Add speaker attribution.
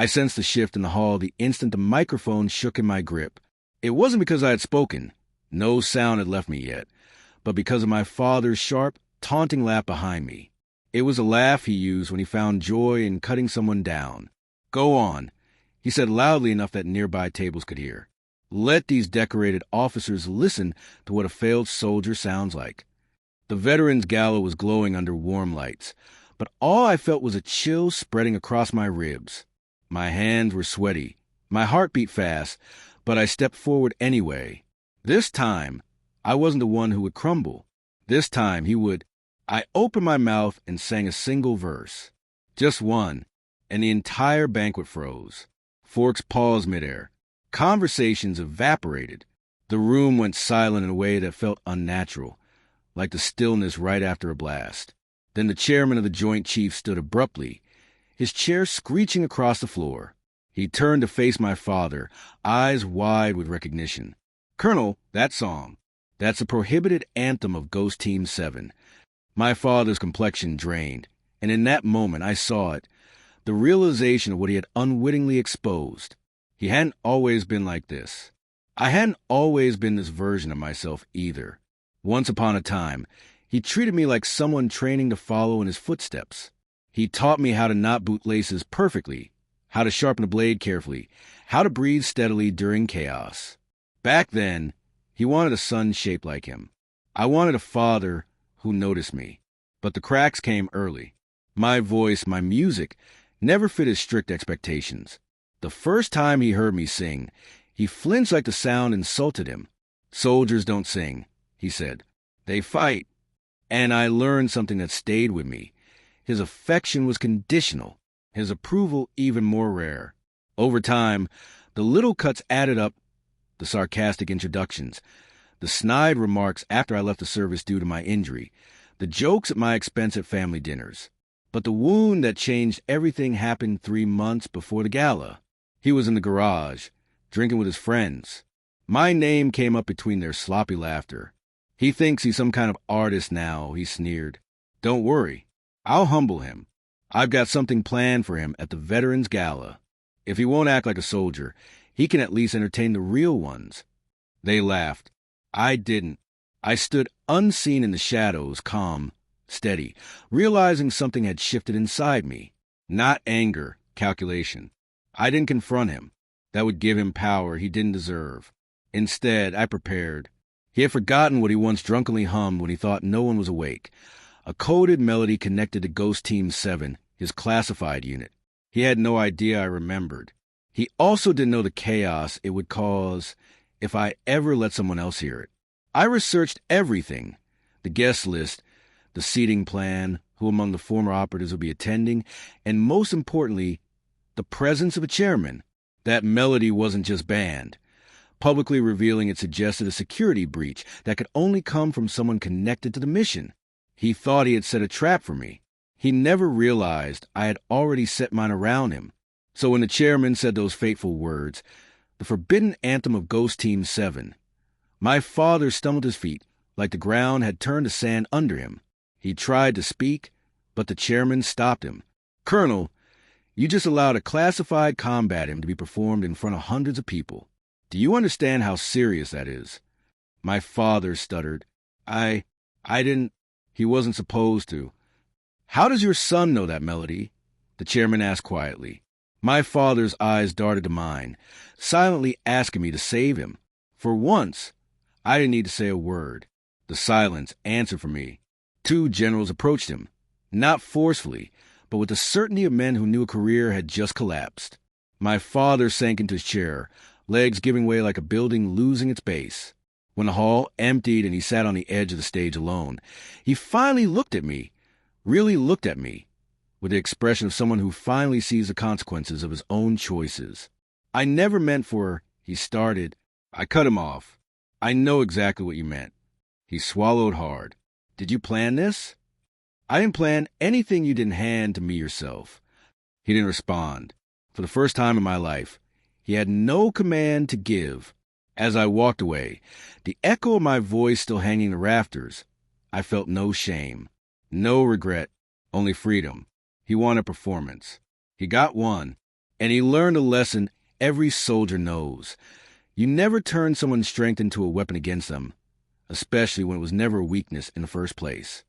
Speaker 1: I sensed the shift in the hall the instant the microphone shook in my grip. It wasn't because I had spoken. No sound had left me yet, but because of my father's sharp, taunting laugh behind me. It was a laugh he used when he found joy in cutting someone down. "Go on," he said loudly enough that nearby tables could hear. "Let these decorated officers listen to what a failed soldier sounds like." The veterans' gala was glowing under warm lights, but all I felt was a chill spreading across my ribs. My hands were sweaty, my heart beat fast, but I stepped forward anyway. This time, I wasn't the one who would crumble. This time, he would. I opened my mouth and sang a single verse. Just one, and the entire banquet froze. Forks paused midair. Conversations evaporated. The room went silent in a way that felt unnatural, like the stillness right after a blast. Then the chairman of the Joint Chiefs stood abruptly, his chair screeching across the floor. He turned to face my father, eyes wide with recognition. "Colonel, that song. That's a prohibited anthem of Ghost Team 7. My father's complexion drained, and in that moment I saw it, the realization of what he had unwittingly exposed. He hadn't always been like this. I hadn't always been this version of myself either. Once upon a time, he treated me like someone training to follow in his footsteps. He taught me how to not boot laces perfectly, how to sharpen a blade carefully, how to breathe steadily during chaos. Back then, he wanted a son shaped like him. I wanted a father who noticed me. But the cracks came early. My voice, my music, never fit his strict expectations. The first time he heard me sing, he flinched like the sound insulted him. "Soldiers don't sing," he said. "They fight." And I learned something that stayed with me. His affection was conditional, his approval even more rare. Over time, the little cuts added up, the sarcastic introductions, the snide remarks after I left the service due to my injury, the jokes at my expense at family dinners. But the wound that changed everything happened 3 months before the gala. He was in the garage, drinking with his friends. My name came up between their sloppy laughter. "He thinks he's some kind of artist now," he sneered. "Don't worry. I'll humble him. I've got something planned for him at the Veterans Gala. If he won't act like a soldier, he can at least entertain the real ones." They laughed. I didn't. I stood unseen in the shadows, calm, steady, realizing something had shifted inside me. Not anger, calculation. I didn't confront him. That would give him power he didn't deserve. Instead, I prepared. He had forgotten what he once drunkenly hummed when he thought no one was awake. A coded melody connected to Ghost Team 7, his classified unit. He had no idea I remembered. He also didn't know the chaos it would cause if I ever let someone else hear it. I researched everything. The guest list, the seating plan, who among the former operatives would be attending, and most importantly, the presence of a chairman. That melody wasn't just banned. Publicly revealing it suggested a security breach that could only come from someone connected to the mission. He thought he had set a trap for me. He never realized I had already set mine around him. So when the chairman said those fateful words, the forbidden anthem of Ghost Team 7, my father stumbled to his feet like the ground had turned to sand under him. He tried to speak, but the chairman stopped him. "Colonel, you just allowed a classified combat hymn to be performed in front of hundreds of people. Do you understand how serious that is?" My father stuttered. I didn't. He wasn't supposed to. "How does your son know that melody?" the chairman asked quietly. My father's eyes darted to mine, silently asking me to save him. For once, I didn't need to say a word. The silence answered for me. 2 generals approached him, not forcefully, but with the certainty of men who knew a career had just collapsed. My father sank into his chair, legs giving way like a building losing its base. When the hall emptied and he sat on the edge of the stage alone, he finally looked at me, really looked at me, with the expression of someone who finally sees the consequences of his own choices. "I never meant for," he started. I cut him off. "I know exactly what you meant." He swallowed hard. "Did you plan this?" "I didn't plan anything you didn't hand to me yourself." He didn't respond. For the first time in my life, he had no command to give. As I walked away, the echo of my voice still hanging in the rafters, I felt no shame, no regret, only freedom. He wanted performance. He got one, And he learned a lesson every soldier knows. You never turn someone's strength into a weapon against them, especially when it was never a weakness in the first place.